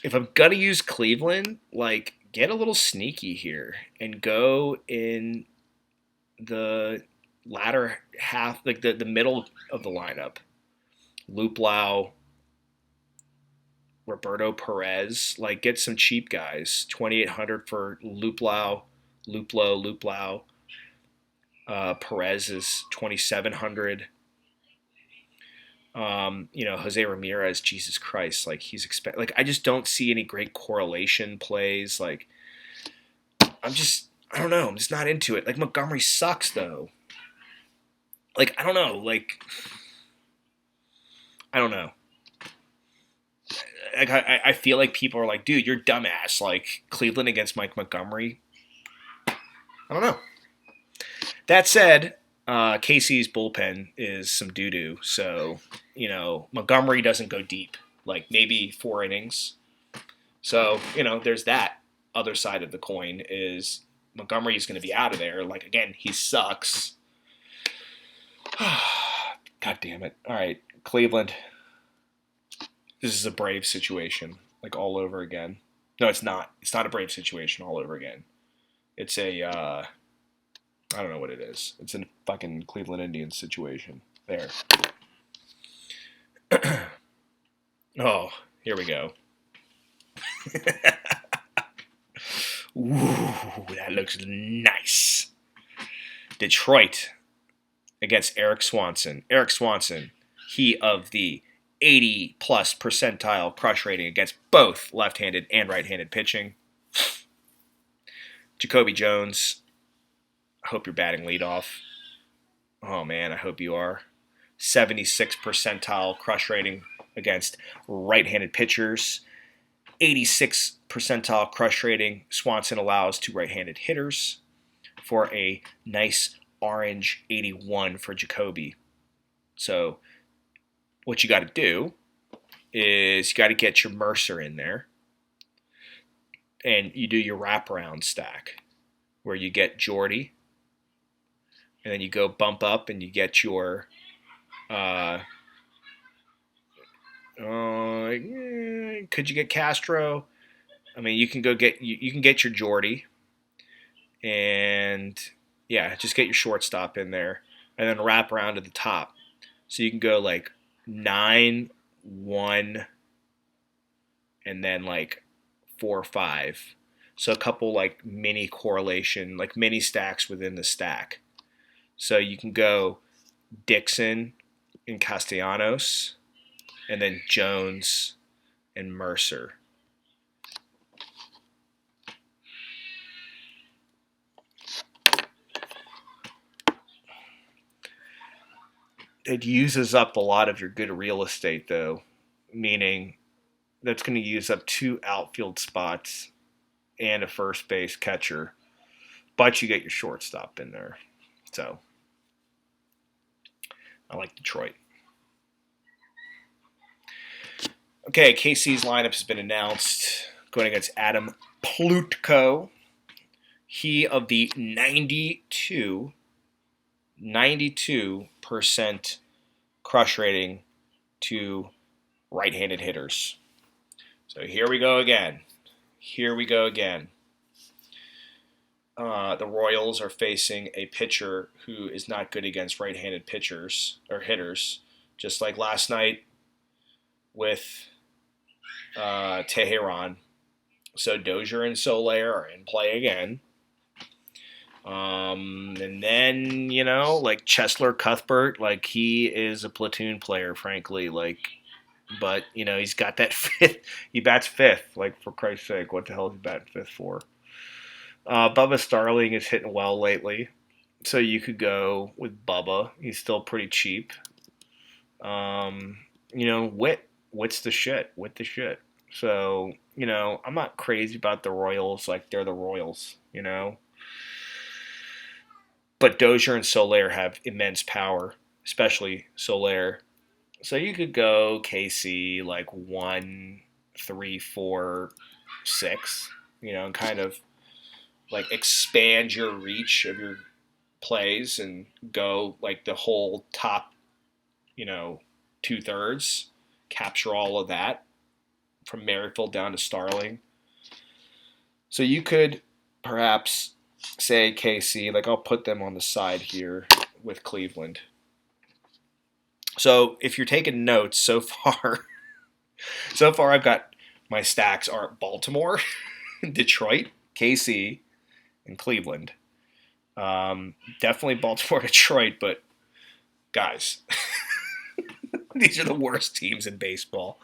If I'm going to use Cleveland, like, get a little sneaky here and go in the latter half, like the middle of the lineup. Luplow, Roberto Perez, like get some cheap guys. 2,800 for Luplow. Perez is 2,700. Jose Ramirez, Jesus Christ, like he's like I just don't see any great correlation plays. Like I don't know, I'm just not into it. Like Montgomery sucks though. Like I don't know, Like I feel like people are like, dude, you're dumbass. Like Cleveland against Mike Montgomery. I don't know. That said, Casey's bullpen is some doo-doo. So, Montgomery doesn't go deep. Like maybe 4 innings. So, there's that other side of the coin is Montgomery's going to be out of there. Like, again, he sucks. God damn it. All right, Cleveland. This is a Brave situation, like all over again. No, it's not. It's not a Brave situation all over again. It's a, I don't know what it is. It's a fucking Cleveland Indians situation. There. Oh, here we go. Ooh, that looks nice. Detroit against Eric Swanson. Eric Swanson, he of the 80-plus percentile crush rating against both left-handed and right-handed pitching. Jacoby Jones, I hope you're batting leadoff. Oh, man, I hope you are. 76 percentile crush rating against right-handed pitchers. 86 percentile crush rating Swanson allows to right-handed hitters for a nice orange 81 for Jacoby. So what you got to do is you got to get your Mercer in there, and you do your wraparound stack where you get Jordy, and then you go bump up and you get your could you get Castro? I mean, you can get your Jordy, and yeah, just get your shortstop in there. and then wrap around to the top. So you can go like 9, 1, and then like 4, 5. So a couple like mini correlation, like mini stacks within the stack. So you can go Dixon and Castellanos, and then Jones and Mercer. It uses up a lot of your good real estate, though, meaning that's going to use up 2 outfield spots and a first base catcher, but you get your shortstop in there. So I like Detroit. Okay, KC's lineup has been announced. Going against Adam Plutko. He of the 92% crush rating to right-handed hitters. So here we go again. The Royals are facing a pitcher who is not good against right-handed pitchers or hitters, just like last night with Teheran. So Dozier and Soler are in play again. And then, like Chesler Cuthbert, like he is a platoon player, frankly, but he's got that fifth. He bats fifth, like for Christ's sake, what the hell is he batting fifth for? Bubba Starling is hitting well lately, so you could go with Bubba. He's still pretty cheap. Witt's the shit. So, I'm not crazy about the Royals, like they're the Royals, But Dozier and Soler have immense power, especially Soler. So you could go KC like 1, 3, 4, 6, and kind of like expand your reach of your plays and go like the whole top, 2/3, capture all of that from Merrifield down to Starling. So you could perhaps say KC, like I'll put them on the side here with Cleveland. So if you're taking notes so far I've got my stacks are Baltimore, Detroit, KC, and Cleveland. Definitely Baltimore, Detroit, but guys, these are the worst teams in baseball.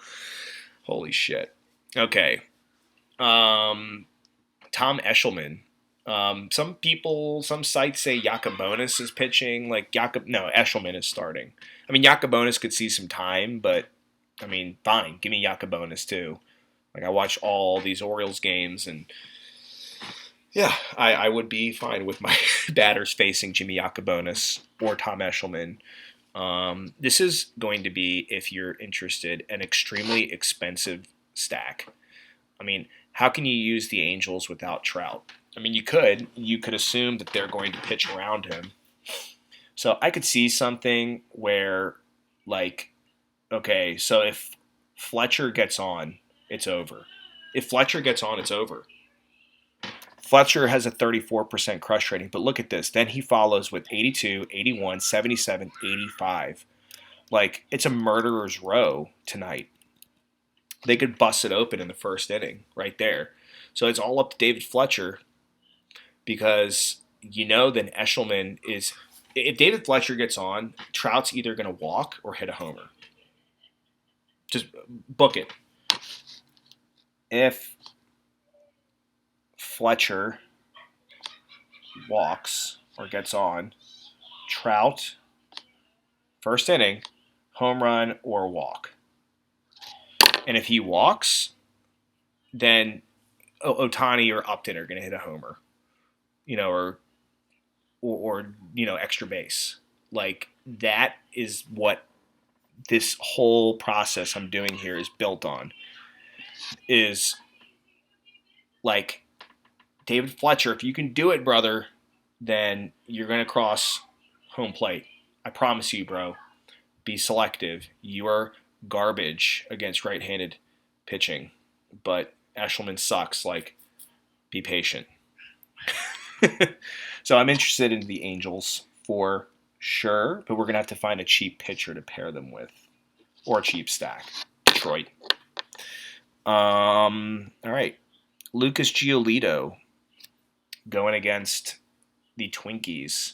Holy shit. Okay. Tom Eshelman. Some sites say Yacobonis is pitching. Eshelman is starting. I mean, Yacobonis could see some time, but I mean, fine. Give me Yacobonis too. Like I watch all these Orioles games, and yeah, I would be fine with my batters facing Jimmy Yacobonis or Tom Eshelman. This is going to be, if you're interested, an extremely expensive stack. I mean, how can you use the Angels without Trout? I mean, you could assume that they're going to pitch around him. So I could see something where, like, okay, so if Fletcher gets on, it's over. Fletcher has a 34% crush rating, but look at this. Then he follows with 82, 81, 77, 85. Like, it's a murderer's row tonight. They could bust it open in the first inning right there. So it's all up to David Fletcher because then Eshelman is – if David Fletcher gets on, Trout's either going to walk or hit a homer. Just book it. If Fletcher walks or gets on, Trout, first inning, home run or walk. And if he walks, then Ohtani or Upton are going to hit a homer, or extra base. Like, that is what this whole process I'm doing here is built on. Is like David Fletcher, if you can do it, brother, then you're going to cross home plate. I promise you, bro. Be selective. You are garbage against right-handed pitching, but Eshelman sucks. Like, be patient. So I'm interested in the Angels for Sure, but we're going to have to find a cheap pitcher to pair them with, or a cheap stack. Detroit. All right. Lucas Giolito going against the Twinkies.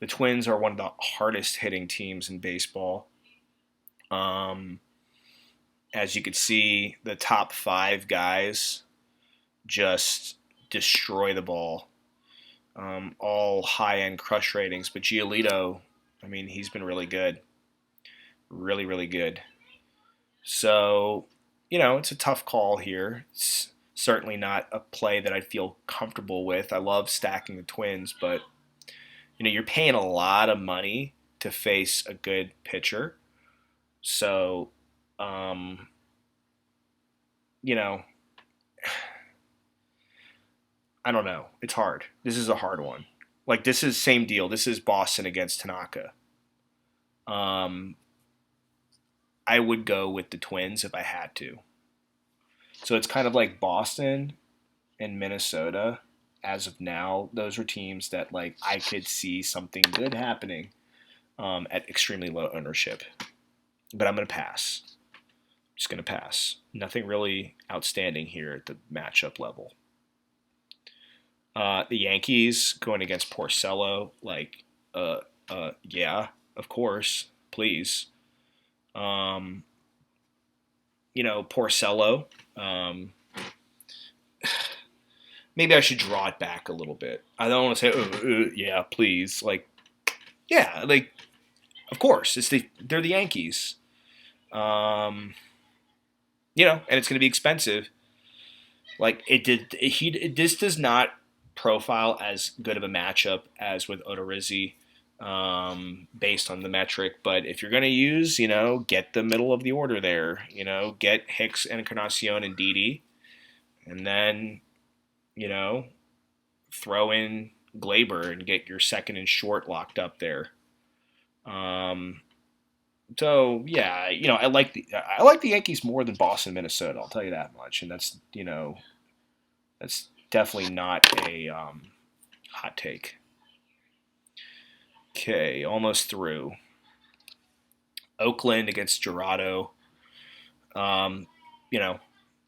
The Twins are one of the hardest hitting teams in baseball. As you could see, the top 5 guys just destroy the ball. All high-end crush ratings, but Giolito, I mean, he's been really good. Really, really good. So, it's a tough call here. It's certainly not a play that I'd feel comfortable with. I love stacking the Twins, but, you're paying a lot of money to face a good pitcher. So, um, you know, I don't know. It's hard. This is a hard one. Like, this is same deal. This is Boston against Tanaka. Um, I would go with the Twins if I had to. So it's kind of like Boston and Minnesota. As of now, those are teams that like I could see something good happening at extremely low ownership. But I'm going to pass. Just going to pass. Nothing really outstanding here at the matchup level. The Yankees going against Porcello, yeah, of course, please. Porcello. Maybe I should draw it back a little bit. I don't want to say, yeah, please. Yeah, of course, they're the Yankees. And it's going to be expensive. This does not profile as good of a matchup as with Odorizzi, based on the metric. But if you're going to use, get the middle of the order there. Get Hicks and Encarnacion and Didi, and then, throw in Glaber and get your second and short locked up there. So yeah, I like the Yankees more than Boston, Minnesota. I'll tell you that much, and that's definitely not a hot take. Okay, almost through. Oakland against Gerardo.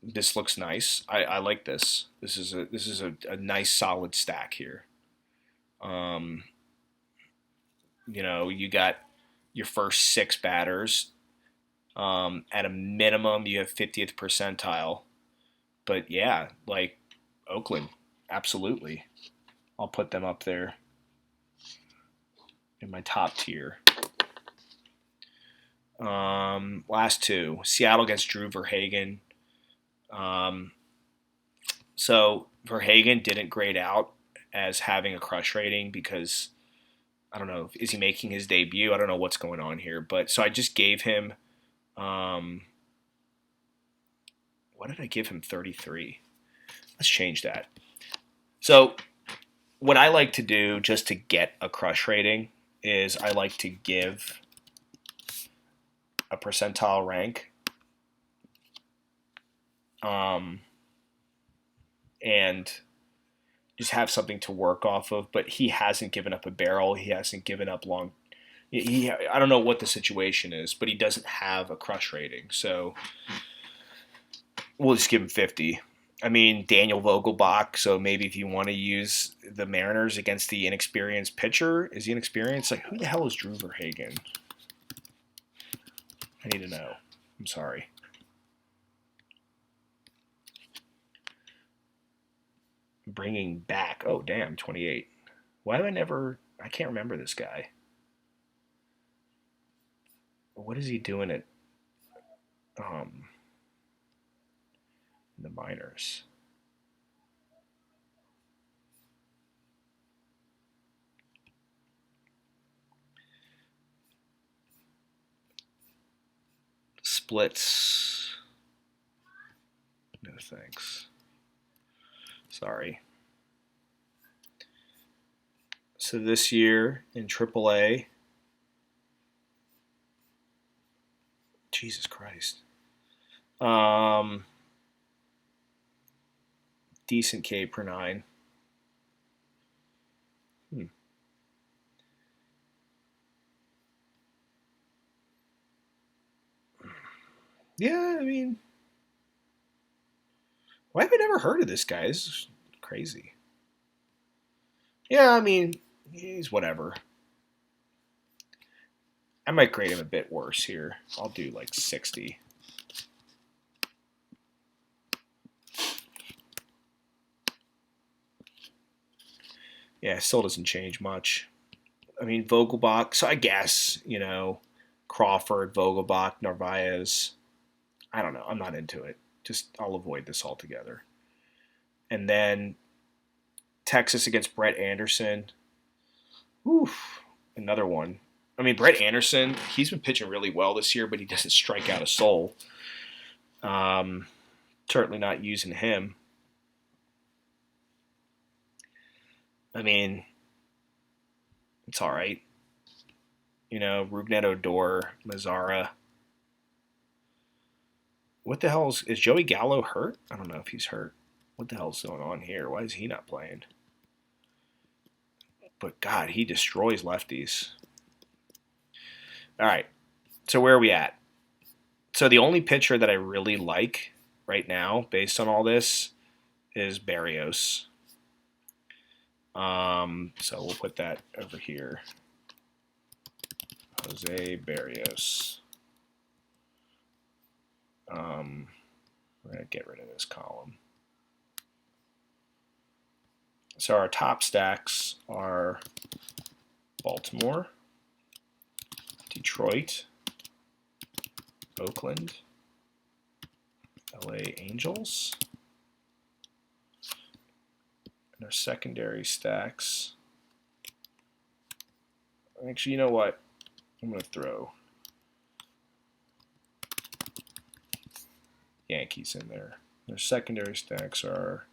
This looks nice. I like this. This is a nice solid stack here. You got your first 6 batters. At a minimum, you have 50th percentile. But yeah, Oakland, absolutely. I'll put them up there in my top tier. Last 2. Seattle against Drew Verhagen. So Verhagen didn't grade out as having a crush rating because I don't know, is he making his debut? I don't know what's going on here, but so I just gave him what did I give him? 33. Let's change that. So what I like to do just to get a crush rating is I like to give a percentile rank. And just have something to work off of. But he hasn't given up a barrel. He hasn't given up long. I don't know what the situation is, but he doesn't have a crush rating. So we'll just give him 50. I mean, Daniel Vogelbach, so maybe if you want to use the Mariners against the inexperienced pitcher, is he inexperienced? Who the hell is Drew Verhagen? I need to know. I'm sorry. Bringing back. Oh, damn, 28. Why do I can't remember this guy. What is he doing at the minors? Splits. No thanks. Sorry. So this year in AAA, Jesus Christ. Decent K per 9. Yeah, I mean, why have I never heard of this guy? This is crazy. Yeah, I mean, he's whatever. I might grade him a bit worse here. I'll do like 60. Yeah, still doesn't change much. I mean, Vogelbach. So I guess Crawford, Vogelbach, Narvaez. I don't know. I'm not into it. Just I'll avoid this altogether. And then Texas against Brett Anderson. Oof, another one. I mean, Brett Anderson. He's been pitching really well this year, but he doesn't strike out a soul. Certainly not using him. I mean, it's all right. Rougned Odor, Mazzara. What the hell is Joey Gallo hurt? I don't know if he's hurt. What the hell's going on here? Why is he not playing? But God, he destroys lefties. All right. So where are we at? So the only pitcher that I really like right now, based on all this, is Barrios. So we'll put that over here. Jose Barrios. We're going to get rid of this column. So our top stacks are Baltimore, Detroit, Oakland, LA Angels. And our secondary stacks. Actually, you know what? I'm going to throw Yankees in there. Their secondary stacks are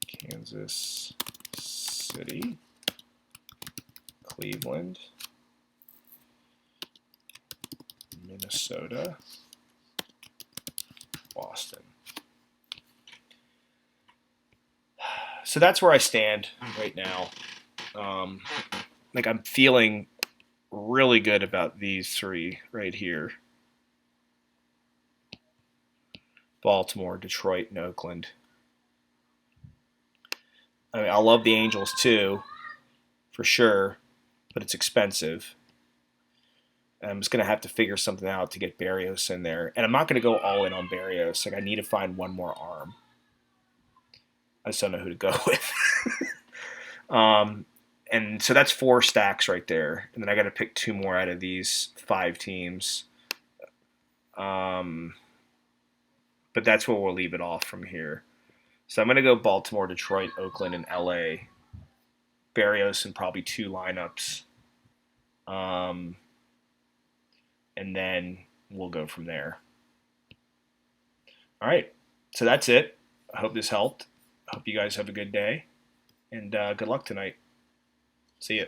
Kansas City, Cleveland, Minnesota, Boston. So that's where I stand right now. I'm feeling really good about these three right here. Baltimore, Detroit, and Oakland. I mean, I love the Angels too, for sure, but it's expensive. I'm just going to have to figure something out to get Barrios in there. And I'm not going to go all in on Barrios. I need to find one more arm. I just don't know who to go with. And so that's 4 stacks right there. And then I got to pick 2 more out of these 5 teams. But that's where we'll leave it off from here. So I'm going to go Baltimore, Detroit, Oakland, and LA. Barrios in probably 2 lineups. And then we'll go from there. All right. So that's it. I hope this helped. I hope you guys have a good day. And good luck tonight. See ya.